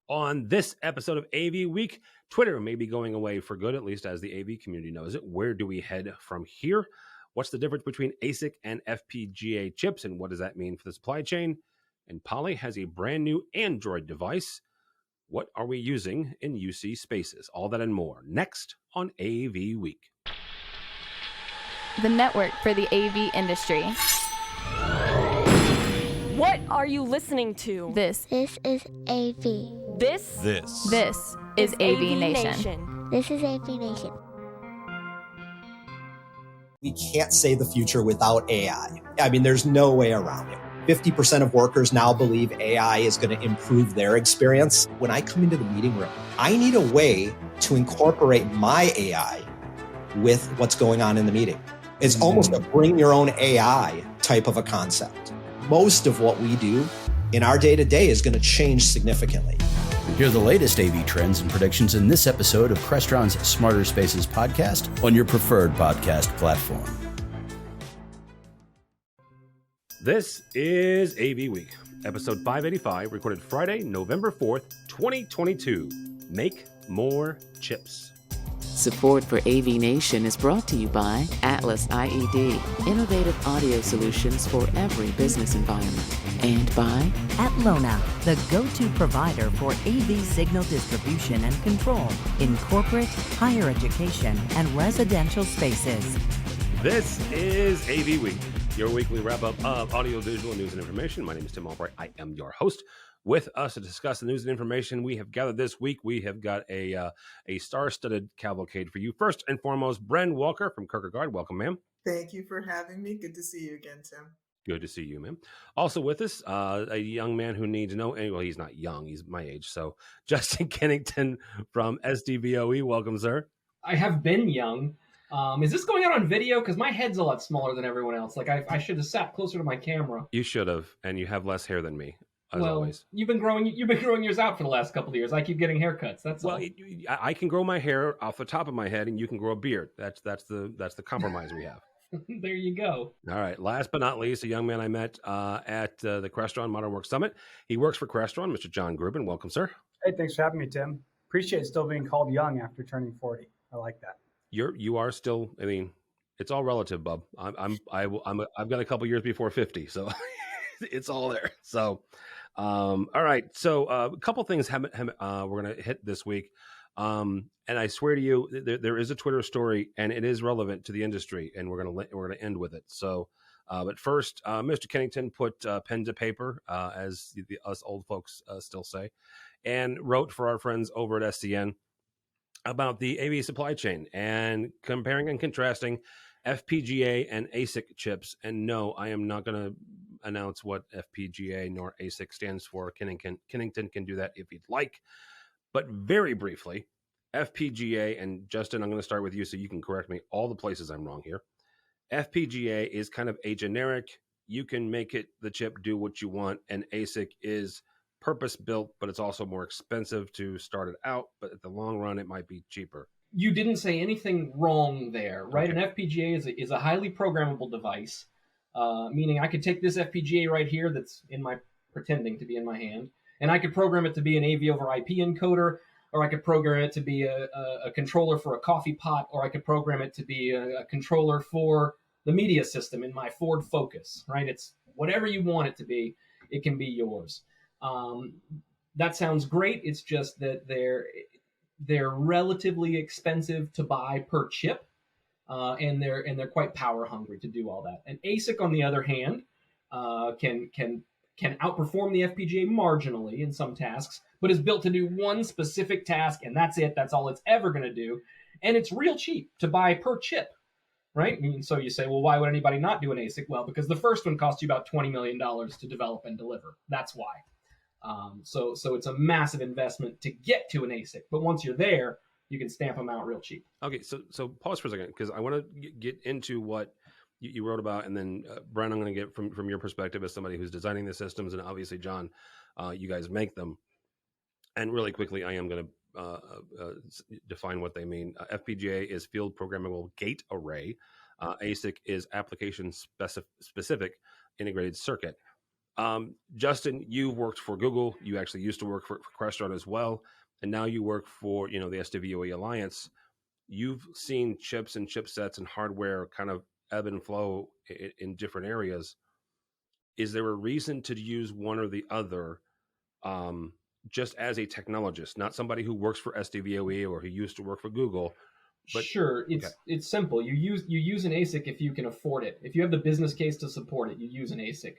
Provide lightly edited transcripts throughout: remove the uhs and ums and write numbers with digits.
On this episode of AV Week, Twitter may be going away for good, at least as the AV community knows it. Where do we head from here? What's the difference between ASIC and FPGA chips, and what does that mean for the supply chain? And Poly has a brand new Android device. What are we using in UC spaces? All that and more next on AV Week. The network for the AV industry. What are you listening to? This is AV. This is AVNation. This is AVNation. We can't say the future without AI. I mean, there's no way around it. 50% of workers now believe AI is going to improve their experience. When I come into the meeting room, I need a way to incorporate my AI with what's going on in the meeting. It's almost a bring your own AI type of a concept. Most of what we do in our day-to-day is going to change significantly. Hear the latest AV trends and predictions in this episode of Crestron's Smarter Spaces podcast on your preferred podcast platform. This is AV Week, episode 585, recorded Friday, November 4th, 2022. Make more chips. Support for AVNation is brought to you by Atlas IED, innovative audio solutions for every business environment. And by Atlona, the go-to provider for AV signal distribution and control in corporate, higher education, and residential spaces. This is AV Week, your weekly wrap-up of audio, visual, news, and information. My name is Tim Albright. I am your host. With us to discuss the news and information we have gathered this week, we have got a star-studded cavalcade for you. First and foremost, Bren Walker from Kierkegaard. Welcome, ma'am. Thank you for having me. Good to see you again, Tim. Good to see you, ma'am. Also with us, a young man who needs no, well, he's not young, he's my age. So Justin Kennington from SDVOE. Welcome, sir. I have been young. Is this going out on video? Because my head's a lot smaller than everyone else. Like I should have sat closer to my camera. You should have, and you have less hair than me. As well, always. You've been growing yours out for the last couple of years. I keep getting haircuts. That's all. I can grow my hair off the top of my head, and you can grow a beard. That's the compromise we have. There you go. All right. Last but not least, a young man I met at the Crestron Modern Work Summit. He works for Crestron, Mr. John Grubin. Welcome, sir. Hey, thanks for having me, Tim. Appreciate still being called young after turning 40. I like that. You are still. I mean, it's all relative, bub. I've got a couple years before 50, so it's all there. So. All right. So a couple things we're going to hit this week. And I swear to you, there is a Twitter story and it is relevant to the industry and we're going to end with it. So, but first, Mr. Kennington put pen to paper, as us old folks still say, and wrote for our friends over at SCN about the AV supply chain and comparing and contrasting FPGA and ASIC chips. And no, I am not going to announce what FPGA nor ASIC stands for. Kennington can do that if he'd like. But very briefly, FPGA, and Justin, I'm going to start with you so you can correct me all the places I'm wrong here. FPGA is kind of a generic, you can make the chip do what you want, and ASIC is purpose-built, but it's also more expensive to start it out, but at the long run, it might be cheaper. You didn't say anything wrong there, right? Okay. An FPGA is a highly programmable device. Meaning I could take this FPGA right here that's pretending to be in my hand, and I could program it to be an AV over IP encoder, or I could program it to be a controller for a coffee pot, or I could program it to be a controller for the media system in my Ford Focus, right? It's whatever you want it to be, it can be yours. That sounds great. It's just that they're relatively expensive to buy per chip. And they're quite power hungry to do all that. An ASIC, on the other hand, can outperform the FPGA marginally in some tasks, but is built to do one specific task, and that's it. That's all it's ever going to do, and it's real cheap to buy per chip, right? And so you say, well, why would anybody not do an ASIC? Well, because the first one cost you about $20 million to develop and deliver. That's why. So it's a massive investment to get to an ASIC, but once you're there, you can stamp them out real cheap. Okay, so pause for a second, because I want to get into what you wrote about, and then Brian, I'm going to get from your perspective as somebody who's designing the systems, and obviously, John, you guys make them. And really quickly, I am going to define what they mean. FPGA is field programmable gate array. ASIC is application specific integrated circuit. Justin, you worked for Google. You actually used to work for Crestron as well, and now you work for the SDVOE Alliance. You've seen chips and chipsets and hardware kind of ebb and flow in different areas. Is there a reason to use one or the other, just as a technologist, not somebody who works for SDVOE or who used to work for Google? But sure, it's simple. You use an ASIC if you can afford it. If you have the business case to support it, you use an ASIC.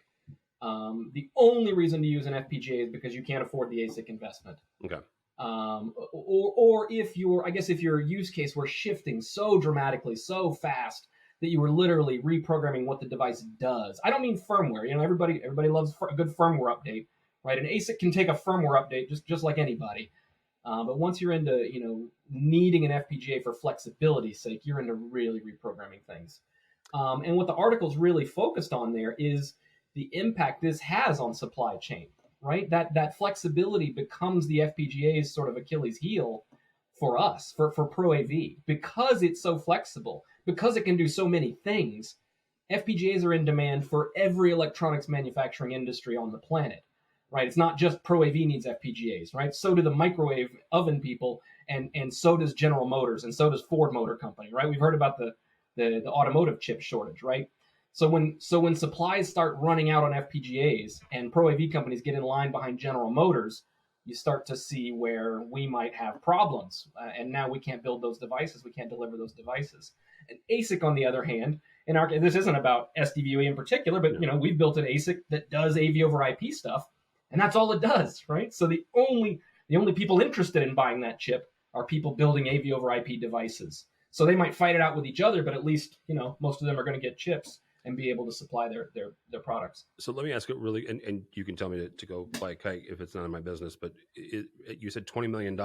The only reason to use an FPGA is because you can't afford the ASIC investment. Okay. Or if your use case were shifting so dramatically, so fast that you were literally reprogramming what the device does. I don't mean firmware. Everybody loves a good firmware update, right? An ASIC can take a firmware update just like anybody. But once you're into needing an FPGA for flexibility's sake, you're into really reprogramming things. And what the article's really focused on there is the impact this has on supply chain, right? That flexibility becomes the FPGA's sort of Achilles heel for us, for Pro AV, because it's so flexible, because it can do so many things. FPGAs are in demand for every electronics manufacturing industry on the planet, right? It's not just Pro AV needs FPGAs, right? So do the microwave oven people, and so does General Motors, and so does Ford Motor Company, right? We've heard about the automotive chip shortage, right? So when supplies start running out on FPGAs and Pro AV companies get in line behind General Motors, you start to see where we might have problems. And now we can't build those devices. We can't deliver those devices. And ASIC, on the other hand, this isn't about SDVOE in particular, but we've built an ASIC that does AV over IP stuff, and that's all it does, right? So the only people interested in buying that chip are people building AV over IP devices. So they might fight it out with each other, but at least most of them are going to get chips and be able to supply their products. So let me ask it really, and you can tell me to go fly a kite if it's none of my business, but you said $20 million.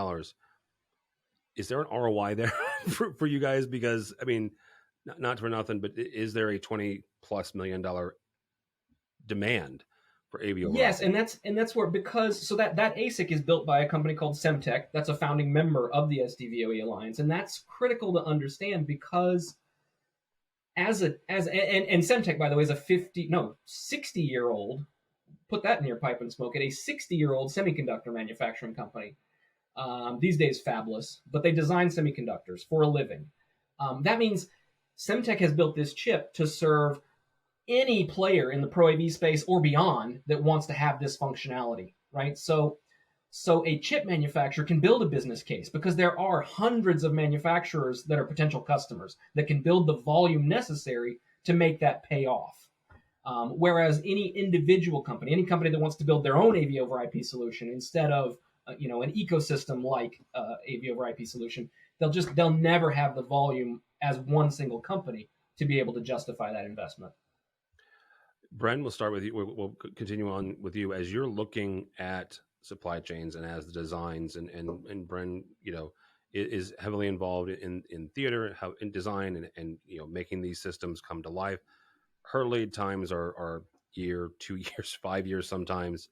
Is there an ROI there for you guys? Because, I mean, not for nothing, but is there a $20+ million demand for AV over? Yes, and that's where, because that ASIC is built by a company called Semtech. That's a founding member of the SDVOE Alliance, and that's critical to understand because and Semtech, by the way, is a 60-year-old, put that in your pipe and smoke it, a 60-year-old semiconductor manufacturing company. These days fabless, but they design semiconductors for a living. That means Semtech has built this chip to serve any player in the Pro AV space or beyond that wants to have this functionality, right? So a chip manufacturer can build a business case because there are hundreds of manufacturers that are potential customers that can build the volume necessary to make that pay off. Whereas any individual company, any company that wants to build their own AV over IP solution instead of an ecosystem like AV over IP solution, they'll never have the volume as one single company to be able to justify that investment. Bren, we'll start with you. We'll continue on with you as you're looking at supply chains and as the designs and Bren, is heavily involved in theater, in design and making these systems come to life. Her lead times are year, 2 years, 5 years sometimes.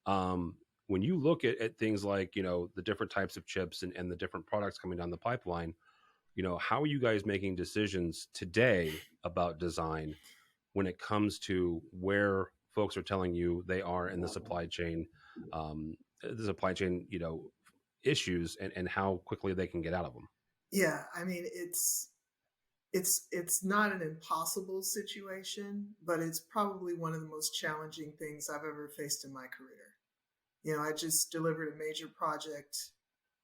When you look at things like, the different types of chips and the different products coming down the pipeline, how are you guys making decisions today about design when it comes to where folks are telling you they are in the supply chain, issues and how quickly they can get out of them? Yeah, I mean, it's not an impossible situation, but it's probably one of the most challenging things I've ever faced in my career. I just delivered a major project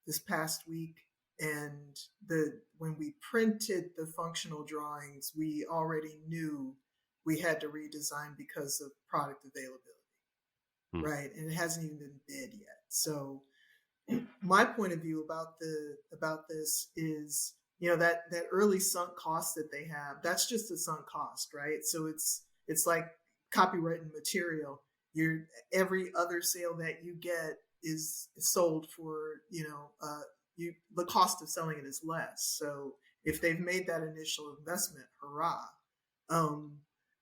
this past week, and when we printed the functional drawings, we already knew we had to redesign because of product availability, right? And it hasn't even been bid yet. So my point of view about this is, that early sunk cost that they have, that's just a sunk cost, right? So it's like copywritten material. Every other sale that you get is sold for, the cost of selling it is less. So if they've made that initial investment, hurrah.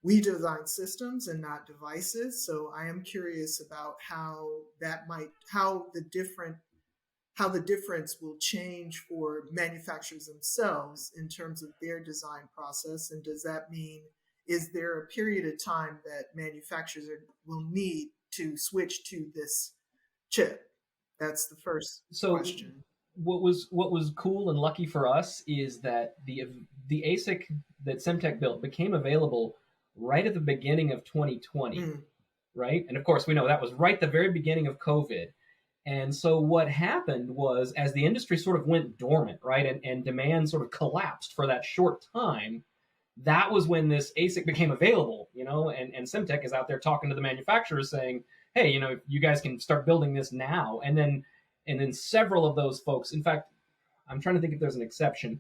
We design systems and not devices. So I am curious about how the difference will change for manufacturers themselves in terms of their design process. And does that mean is there a period of time that manufacturers will need to switch to this chip? That's the first question. What was cool and lucky for us is that the ASIC that Semtech built became available right at the beginning of 2020, right? And of course, we know that was right at the very beginning of COVID. And so what happened was, as the industry sort of went dormant, right, and demand sort of collapsed for that short time, that was when this ASIC became available, and Semtech is out there talking to the manufacturers saying, hey, you guys can start building this now. And then several of those folks, in fact, I'm trying to think if there's an exception,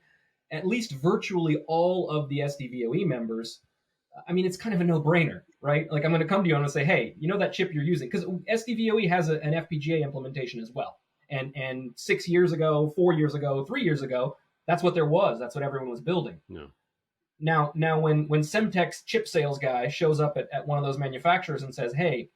at least virtually all of the SDVOE members, I mean, it's kind of a no-brainer, right? Like, I'm going to come to you and I'm going to say, hey, that chip you're using, because SDVOE has an FPGA implementation as well. And 6 years ago, 4 years ago, 3 years ago, that's what there was. That's what everyone was building. Yeah. Now, when Semtech's chip sales guy shows up at one of those manufacturers and says, hey,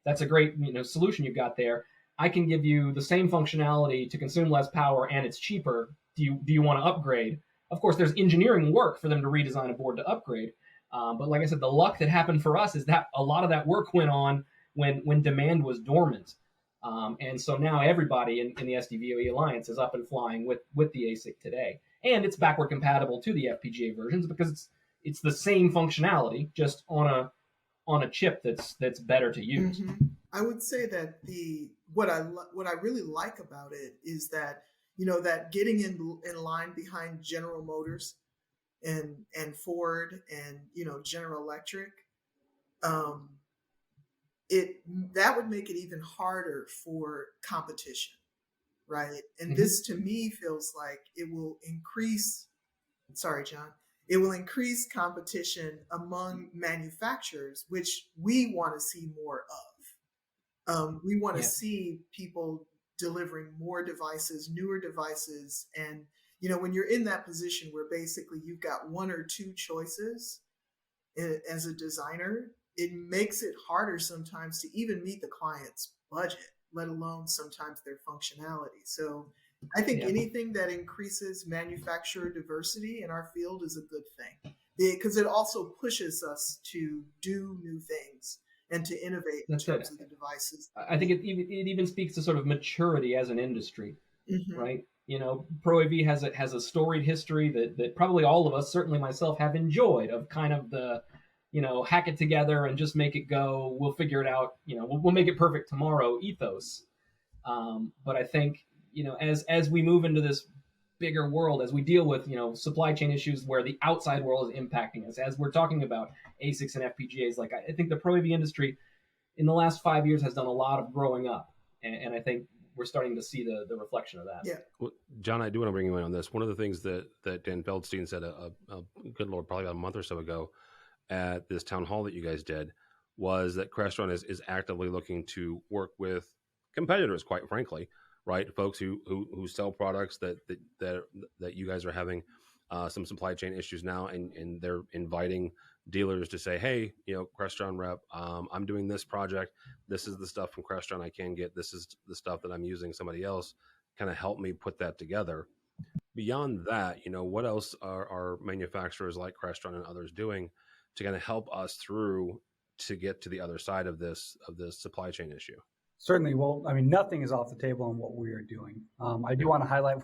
that's a great solution you've got there. I can give you the same functionality to consume less power, and it's cheaper. Do you want to upgrade? Of course, there's engineering work for them to redesign a board to upgrade. But like I said, the luck that happened for us is that a lot of that work went on when demand was dormant. And so now everybody in the SDVOE Alliance is up and flying with the ASIC today. And it's backward compatible to the FPGA versions because it's the same functionality, just on a chip that's better to use. Mm-hmm. I would say that what I really like about it is that that getting in line behind General Motors and Ford and General Electric, that would make it even harder for competition, right? And this to me feels like it will increase. Sorry, John. It will increase competition among manufacturers, which we want to see more of. We want to see people delivering more devices, newer devices. And, when you're in that position where basically you've got one or two choices as a designer, it makes it harder sometimes to even meet the client's budget, let alone sometimes their functionality. So I think anything that increases manufacturer diversity in our field is a good thing, because it also pushes us to do new things and to innovate in terms of the devices. I think it even speaks to sort of maturity as an industry, right? Pro AV has a storied history that probably all of us, certainly myself, have enjoyed, of kind of the, hack it together and just make it go. We'll figure it out. We'll make it perfect tomorrow ethos. But I think, as we move into this bigger world, as we deal with, supply chain issues where the outside world is impacting us, as we're talking about ASICs and FPGAs, like I think the Pro AV industry in the last 5 years has done a lot of growing up. And I think we're starting to see the reflection of that. Yeah. Well, John, I do want to bring you in on this. One of the things that Dan Feldstein said, good Lord, probably about a month or so ago at this town hall that you guys did, was that Crestron is actively looking to work with competitors, quite frankly, right? Folks who sell products that you guys are having some supply chain issues now, and they're inviting dealers to say, hey, Crestron rep, I'm doing this project. This is the stuff from Crestron I can get. This is the stuff that I'm using somebody else. Kind of help me put that together. Beyond that, what else are manufacturers like Crestron and others doing to kind of help us through to get to the other side of this supply chain issue? Certainly. Well, I mean, nothing is off the table on what we are doing. I do want to highlight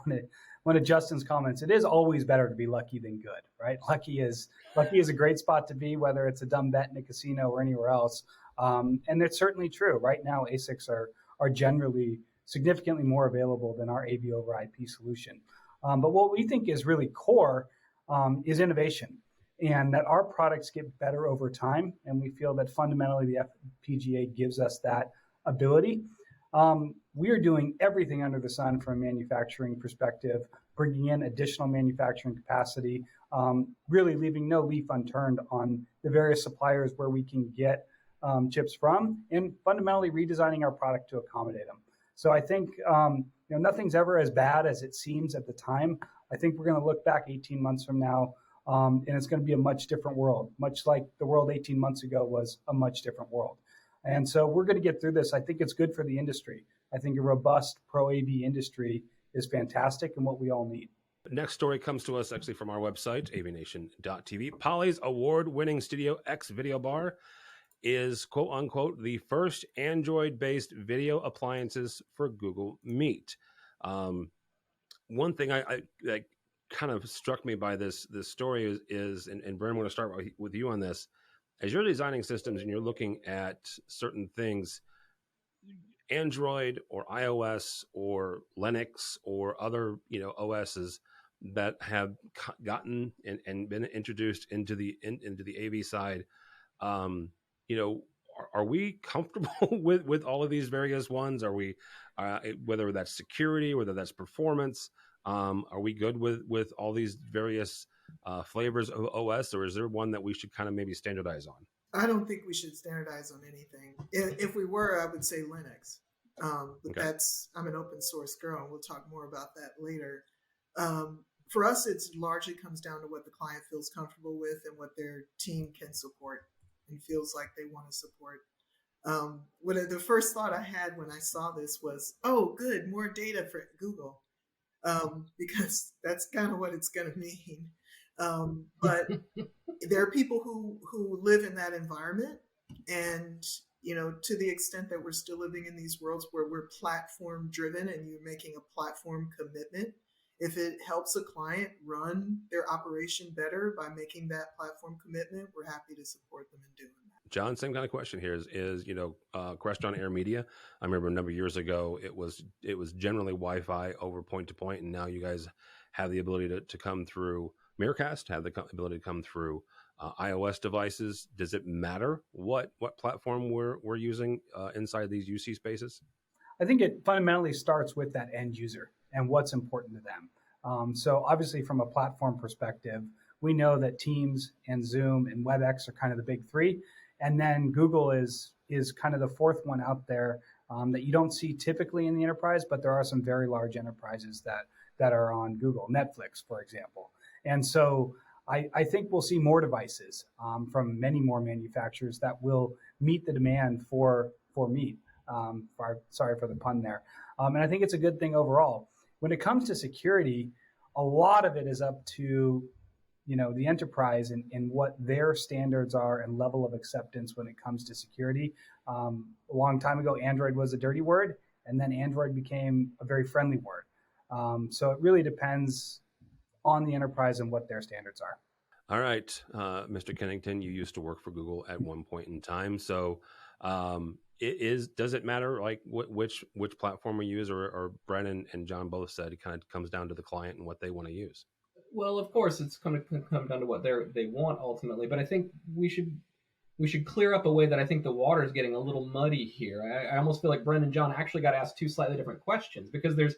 one of Justin's comments. It is always better to be lucky than good, right? Lucky is a great spot to be, whether it's a dumb bet in a casino or anywhere else. And it's certainly true. Right now, ASICs are generally significantly more available than our AV over IP solution. But what we think is really core is innovation, and that our products get better over time. And we feel that fundamentally the FPGA gives us that ability. We are doing everything under the sun from a manufacturing perspective, bringing in additional manufacturing capacity, really leaving no leaf unturned on the various suppliers where we can get chips from, and fundamentally redesigning our product to accommodate them. So I think nothing's ever as bad as it seems at the time. I think we're going to look back 18 months from now, and it's going to be a much different world, much like the world 18 months ago was a much different world. And so we're going to get through this. I think it's good for the industry. I think a robust Pro AV industry is fantastic and what we all need. Next story comes to us actually from our website, avnation.tv. Poly's award-winning Studio X video bar is, quote unquote, the first Android-based video appliances for Google Meet. One thing I that kind of struck me by this story is and Brian, I'm going to start with you on this. As you're designing systems and you're looking at certain things, Android or iOS or Linux or other OSs that have gotten and been introduced into the AV side, are we comfortable with all of these various ones? Are we, whether that's security, whether that's performance, are we good with all these various flavors of OS, or is there one that we should kind of maybe standardize on? I don't think we should standardize on anything. If we were, I would say Linux. But Okay. I'm an open source girl, and we'll talk more about that later. For us, it largely comes down to what the client feels comfortable with and what their team can support and feels like they want to support. The first thought I had when I saw this was, oh, good, more data for Google, because that's kind of what it's going to mean. But there are people who live in that environment, and to the extent that we're still living in these worlds where we're platform driven and you're making a platform commitment, if it helps a client run their operation better by making that platform commitment, we're happy to support them in doing that. John, same kind of question here is Crestron Air Media. I remember a number of years ago, it was generally Wi-Fi over point to point, and now you guys have the ability to come through Miracast, have the ability to come through iOS devices. Does it matter what platform we're using inside these UC spaces? I think it fundamentally starts with that end user and what's important to them. So obviously from a platform perspective, we know that Teams and Zoom and WebEx are kind of the big three. And then Google is kind of the fourth one out there that you don't see typically in the enterprise, but there are some very large enterprises that are on Google, Netflix, for example. And so I think we'll see more devices from many more manufacturers that will meet the demand for Meet. Sorry for the pun there. And I think it's a good thing overall. When it comes to security, a lot of it is up to the enterprise and what their standards are and level of acceptance when it comes to security. A long time ago, Android was a dirty word, and then Android became a very friendly word. So it really depends on the enterprise and what their standards are. All right, Mr. Kennington, you used to work for Google at one point in time. So does it matter like which platform we use, or Brennan and John both said it kind of comes down to the client and what they want to use? Well, of course, it's going to come down to what they want ultimately. But I think we should clear up a way that I think the water is getting a little muddy here. I almost feel like Brennan and John actually got asked two slightly different questions, because there's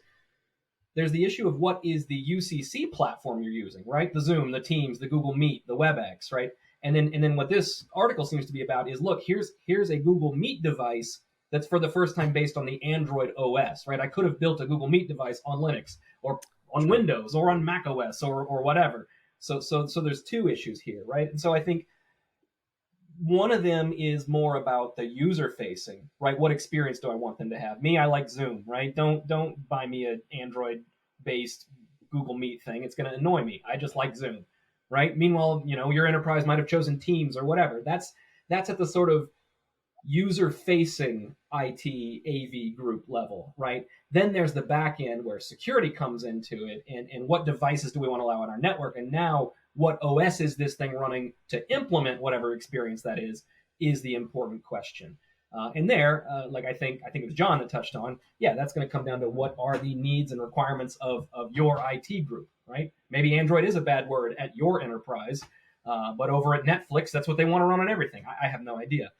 the issue of what is the UCC platform you're using, right? The Zoom, the Teams, the Google Meet, the WebEx, right? And then what this article seems to be about is, look, here's a Google Meet device that's for the first time based on the Android OS, right? I could have built a Google Meet device on Linux or on Windows or on Mac OS or whatever. So there's two issues here, right? And so I think one of them is more about the user facing, right? What experience do I want them to have? Me, I like Zoom, right? Don't buy me an Android based Google Meet thing. It's going to annoy me. I just like Zoom, right? Meanwhile, your enterprise might have chosen Teams or whatever. That's at the sort of user facing IT AV group level, right? Then there's the back end where security comes into it, and what devices do we want to allow on our network? And now what OS is this thing running to implement whatever experience that is the important question. And there, like I think it was John that touched on, that's going to come down to what are the needs and requirements of your IT group, right? Maybe Android is a bad word at your enterprise, but over at Netflix, that's what they want to run on everything. I have no idea.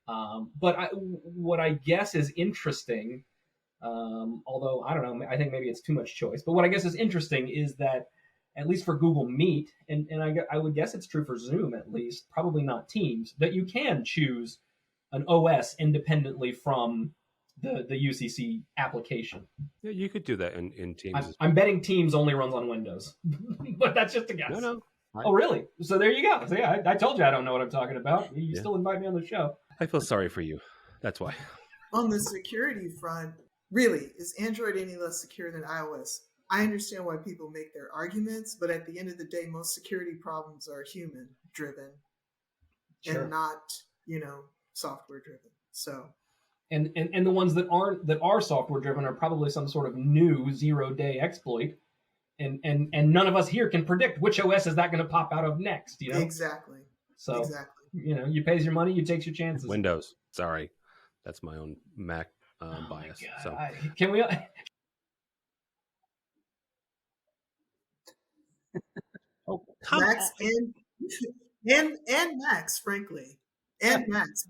But what I guess is interesting, although I don't know, I think maybe it's too much choice, but what I guess is interesting is that at least for Google Meet, and I would guess it's true for Zoom at least, probably not Teams, that you can choose an OS independently from the UCC application. Yeah, you could do that in Teams. I'm betting Teams only runs on Windows, but that's just a guess. No. Oh, really? So there you go. So I told you I don't know what I'm talking about. You still invite me on the show. I feel sorry for you. That's why. On the security front, really, is Android any less secure than iOS? I understand why people make their arguments, but at the end of the day, most security problems are human driven and not, software driven. So, and the ones that are software driven are probably some sort of new 0-day exploit. And none of us here can predict which OS is that going to pop out of next, Exactly. So, exactly. You pays your money, you takes your chances. Windows. Sorry. That's my own Mac bias. So can we... Macs and Macs, frankly. And Macs.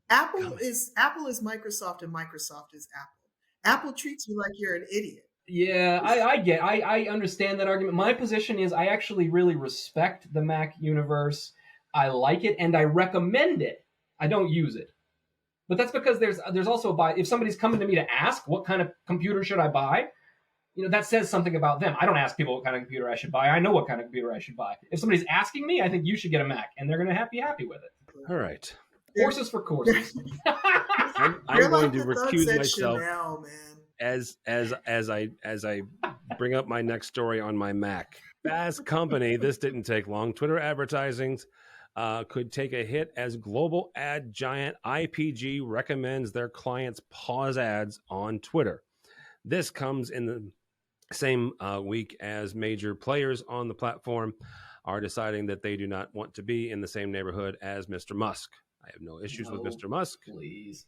Apple is Microsoft and Microsoft is Apple. Apple treats you like you're an idiot. Yeah, I understand that argument. My position is I actually really respect the Mac universe. I like it and I recommend it. I don't use it. But that's because there's also if somebody's coming to me to ask what kind of computer should I buy, that says something about them. I don't ask people what kind of computer I should buy. I know what kind of computer I should buy. If somebody's asking me, I think you should get a Mac and they're going to be happy with it. All right. Horses for courses. I'm going to recuse myself. Chanel, man. As I bring up my next story on my Mac. Fast Company, this didn't take long. Twitter advertising could take a hit as global ad giant IPG recommends their clients pause ads on Twitter. This comes in the same week as major players on the platform are deciding that they do not want to be in the same neighborhood as Mr. Musk. I have no issues with Mr. Musk. Please.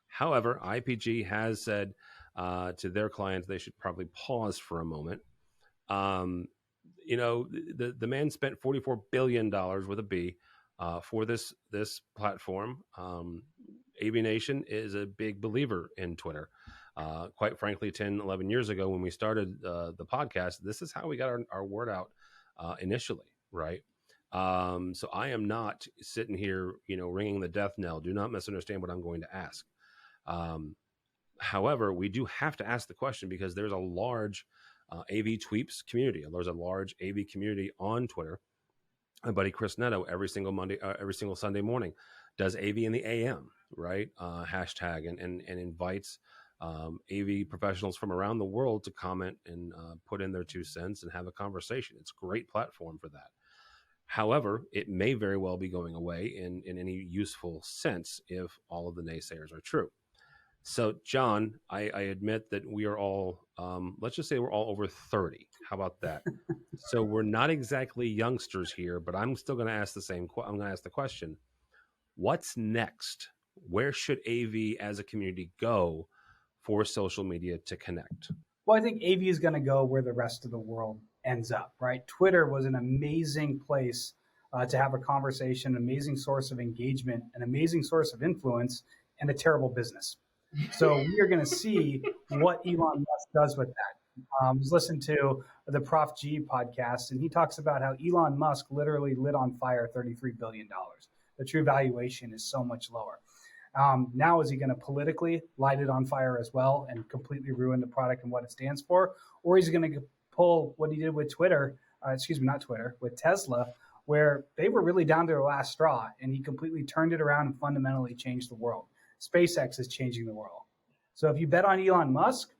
However, IPG has said to their clients they should probably pause for a moment. The man spent $44 billion with a B for this platform. AVNation is a big believer in Twitter. Quite frankly, 10, 11 years ago when we started the podcast, this is how we got our word out initially, right? So I am not sitting here, ringing the death knell. Do not misunderstand what I'm going to ask. However, we do have to ask the question because there's a large AV tweeps community. There's a large AV community on Twitter. My buddy Chris Netto every single Sunday morning does AV in the AM, right? Hashtag and invites AV professionals from around the world to comment and put in their 2 cents and have a conversation. It's a great platform for that. However, it may very well be going away in any useful sense if all of the naysayers are true. So, John, I admit that we are all, let's just say we're all over 30. How about that? So we're not exactly youngsters here, but I'm still going to ask I'm going to ask the question, what's next? Where should AV as a community go for social media to connect? Well, I think AV is going to go where the rest of the world ends up, right? Twitter was an amazing place to have a conversation, an amazing source of engagement, an amazing source of influence, and a terrible business. So we are going to see what Elon Musk does with that. I was listening to the Prof G podcast, and he talks about how Elon Musk literally lit on fire $33 billion. The true valuation is so much lower. Now, is he going to politically light it on fire as well and completely ruin the product and what it stands for? Or is he going to pull what he did with with Tesla, where they were really down to their last straw, and he completely turned it around and fundamentally changed the world. SpaceX is changing the world. So if you bet on Elon Musk,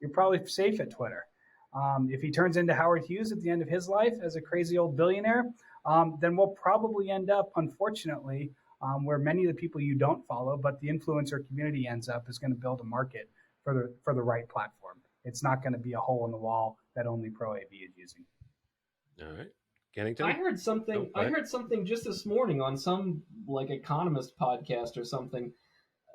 you're probably safe at Twitter. If he turns into Howard Hughes at the end of his life as a crazy old billionaire, then we'll probably end up, unfortunately, where many of the people you don't follow, but the influencer community ends up, is going to build a market for the right platform. It's not going to be a hole in the wall that only Pro AV is using. All right. Kennington? I heard something. I heard something just this morning on some economist podcast or something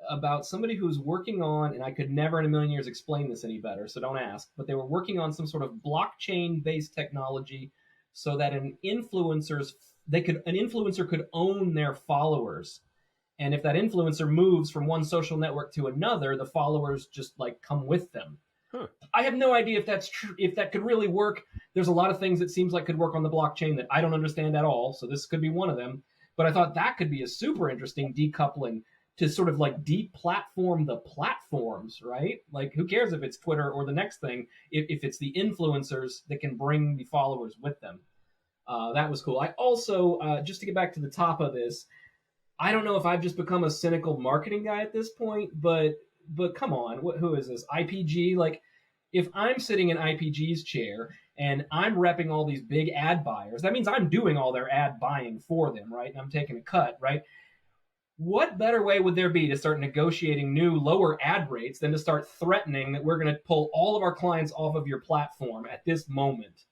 about somebody who's working on, and I could never in a million years explain this any better, so don't ask, but they were working on some sort of blockchain-based technology so that an influencer could own their followers. And if that influencer moves from one social network to another, the followers just come with them. Huh. I have no idea if that's true, if that could really work. There's a lot of things that seems like could work on the blockchain that I don't understand at all. So this could be one of them. But I thought that could be a super interesting decoupling to sort of de-platform the platforms, right? Who cares if it's Twitter or the next thing, if it's the influencers that can bring the followers with them. That was cool. I also, just to get back to the top of this, I don't know if I've just become a cynical marketing guy at this point, but come on, who is this? IPG? if I'm sitting in IPG's chair and I'm repping all these big ad buyers, that means I'm doing all their ad buying for them, right? And I'm taking a cut, right? What better way would there be to start negotiating new lower ad rates than to start threatening that we're going to pull all of our clients off of your platform at this moment,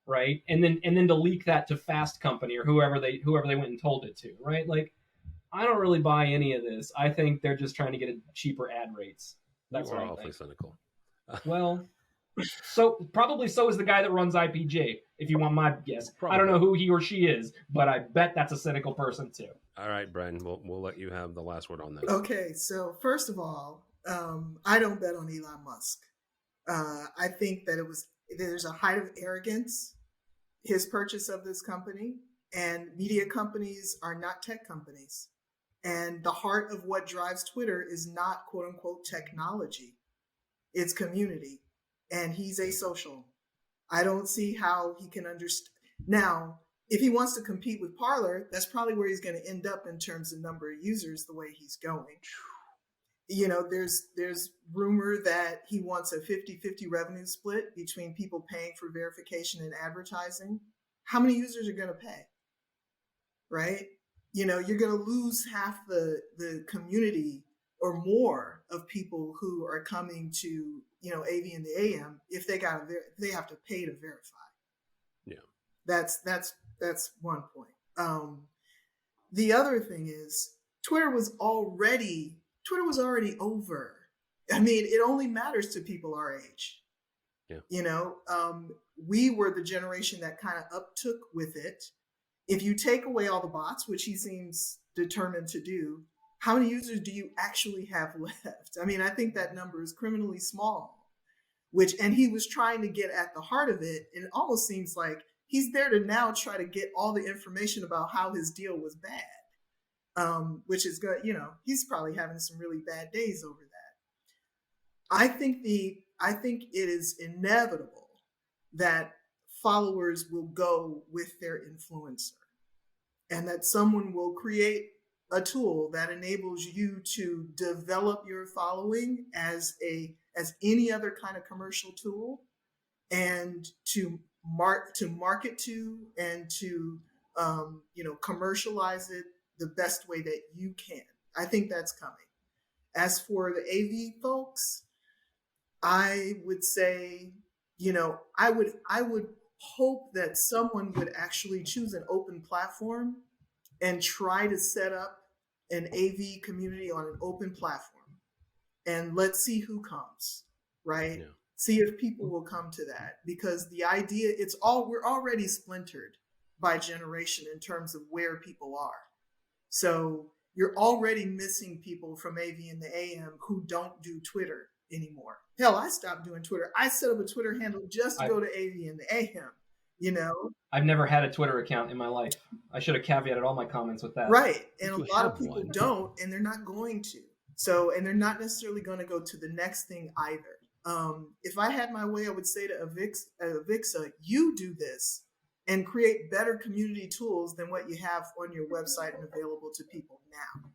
right? And then to leak that to Fast Company or whoever they went and told it to, right? Like, I don't really buy any of this. I think they're just trying to get cheaper ad rates. That's what I awfully think. cynical. Well, probably so is the guy that runs IPG, if you want my guess. Probably. I don't know who he or she is, but I bet that's a cynical person too. All right, Brian, we'll let you have the last word on this. Okay, so first of all, I don't bet on Elon Musk. I think that there's a height of arrogance, his purchase of this company, and media companies are not tech companies. And the heart of what drives Twitter is not quote unquote technology. It's community. And he's asocial. I don't see how he can understand. Now, if he wants to compete with Parler, that's probably where he's going to end up in terms of number of users the way he's going. You know, there's rumor that he wants a 50-50 revenue split between people paying for verification and advertising. How many users are going to pay? Right? You know, you're going to lose half the community or more of people who are coming to, you know, AV and the AM if they have to pay to verify. Yeah. That's one point. The other thing is Twitter was already over. I mean, it only matters to people our age. Yeah. You know, we were the generation that kind of uptook with it. If you take away all the bots, which he seems determined to do, how many users do you actually have left? I mean, I think that number is criminally small, and he was trying to get at the heart of it. And it almost seems like he's there to now try to get all the information about how his deal was bad, which is good. You know, he's probably having some really bad days over that. I think it is inevitable that followers will go with their influencer and that someone will create a tool that enables you to develop your following as any other kind of commercial tool and to market to and to commercialize it the best way that you can. I think that's coming. As for the AV folks, I would say, you know, I would hope that someone would actually choose an open platform and try to set up an AV community on an open platform. And let's see who comes, right? Yeah. See if people will come to that, because the idea, we're already splintered by generation in terms of where people are. So you're already missing people from AV and the AM who don't do Twitter anymore. Hell, I stopped doing Twitter. I set up a Twitter handle just to go to AV and the AM, you know? I've never had a Twitter account in my life. I should have caveated all my comments with that. Right. And a lot of people don't, and they're not going to. So, and they're not necessarily going to go to the next thing either. If I had my way, I would say to Avixa, you do this and create better community tools than what you have on your website and available to people now.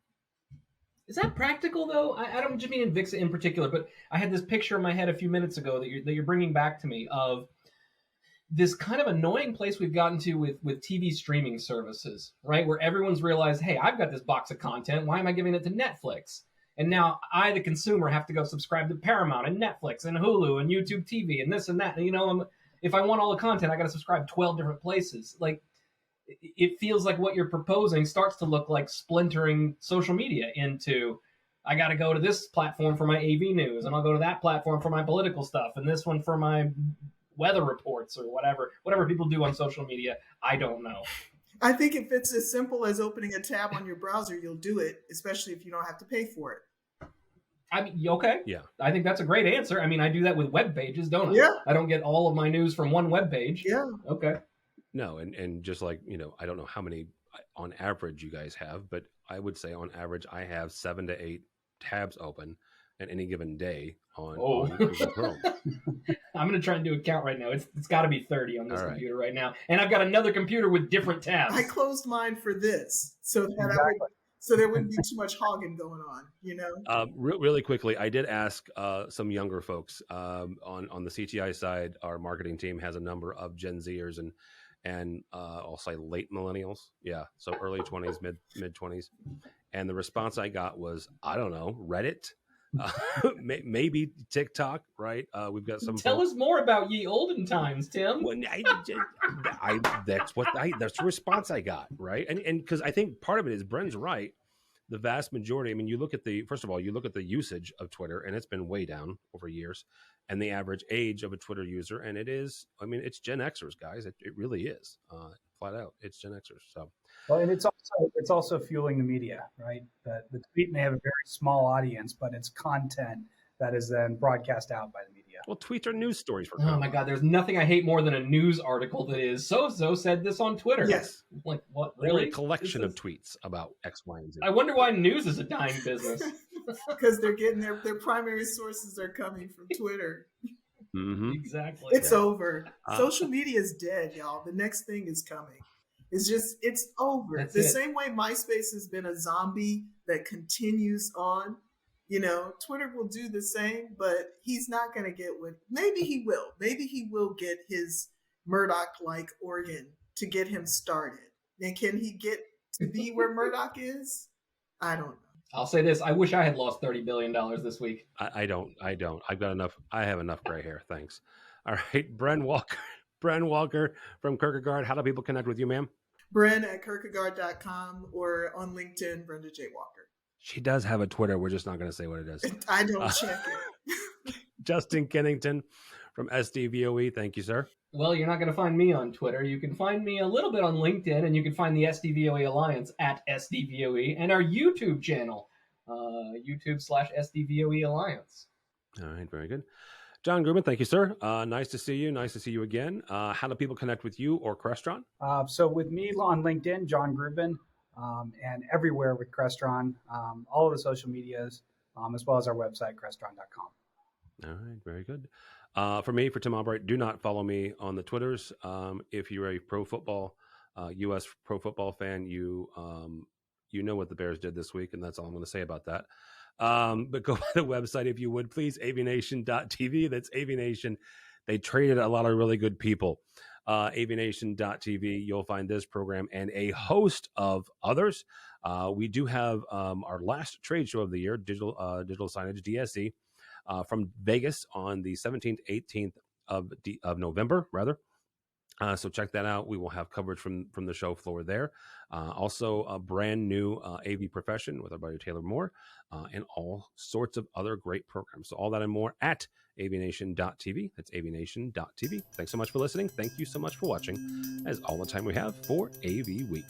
Is that practical though? I don't just mean in Vixa in particular, but I had this picture in my head a few minutes ago that you're bringing back to me of this kind of annoying place we've gotten to with TV streaming services, right? Where everyone's realized, hey, I've got this box of content. Why am I giving it to Netflix? And now I, the consumer, have to go subscribe to Paramount and Netflix and Hulu and YouTube TV and this and that. And, you know, if I want all the content, I got to subscribe 12 different places. Like, it feels like what you're proposing starts to look like splintering social media into, I got to go to this platform for my AV news, and I'll go to that platform for my political stuff, and this one for my weather reports or whatever people do on social media. I don't know. I think if it's as simple as opening a tab on your browser, you'll do it, especially if you don't have to pay for it. I mean, okay. Yeah. I think that's a great answer. I mean, I do that with web pages, don't I? Yeah. I don't get all of my news from one web page. Yeah. Okay. No, and just like, you know, I don't know how many on average you guys have, but I would say on average I have 7 to 8 tabs open at any given day on Google Chrome. I'm going to try and do a count right now. It's got to be 30 on this computer right now. And I've got another computer with different tabs. I closed mine for this so so there wouldn't be too much hogging going on, Really quickly, I did ask some younger folks on the CTI side. Our marketing team has a number of Gen Zers and I'll say late millennials. Yeah, so early 20s, mid 20s. And the response I got was, I don't know, Reddit, maybe TikTok, right? We've got some. Tell us more about ye olden times, Tim. Well, that's the response I got, right? And because I think part of it is Bren's right. The vast majority, I mean, you look at the usage of Twitter, and it's been way down over years, and the average age of a Twitter user, and it's Gen Xers, guys. It really is, flat out. It's Gen Xers. So, well, and it's also fueling the media, right? The tweet may have a very small audience, but it's content that is then broadcast out by the media. Well, tweets are news stories for. Oh my God, there's nothing I hate more than a news article that is so said this on Twitter. Yes. Like what? Really? A collection of tweets about X, Y, and Z. I wonder why news is a dying business. Because they're getting their primary sources are coming from Twitter. Mm-hmm. Exactly. It's over. Social media is dead, y'all. The next thing is coming. It's over. That's the it. same way MySpace has been a zombie that continues on. Twitter will do the same, but he's not going to get what. Maybe he will. Maybe he will get his Murdoch-like organ to get him started. And can he get to be where Murdoch is? I don't know. I'll say this: I wish I had lost $30 billion this week. I don't. I've got enough. I have enough gray hair. Thanks. All right, Bren Walker from Kierkegaard. How do people connect with you, ma'am? Bren at Kierkegaard.com or on LinkedIn, Brenda J. Walker. She does have a Twitter. We're just not going to say what it is. I don't check it. Justin Kennington from SDVOE. Thank you, sir. Well, you're not going to find me on Twitter. You can find me a little bit on LinkedIn, and you can find the SDVOE Alliance at SDVOE and our YouTube channel, YouTube/SDVOE Alliance. All right, very good. John Grubin, thank you, sir. Nice to see you. Nice to see you again. How do people connect with you or Crestron? So with me on LinkedIn, John Grubin, and everywhere with Crestron, all of the social medias, as well as our website, crestron.com. All right, very good. For me, for Tim Albright, do not follow me on the Twitters. If you're a pro football, U.S. pro football fan, you know what the Bears did this week, and that's all I'm going to say about that. But go by the website if you would, please, AVNation.tv. That's AVNation. They traded a lot of really good people. AVNation.tv. You'll find this program and a host of others. We do have our last trade show of the year, digital signage, DSE, from Vegas on the 17th, 18th of November, rather. So check that out. We will have coverage from the show floor there. Also, a brand new AV profession with our buddy Taylor Moore, and all sorts of other great programs. So all that and more at AVNation.tv. That's AVNation.tv. Thanks so much for listening. Thank you so much for watching. As all the time we have for AV Week.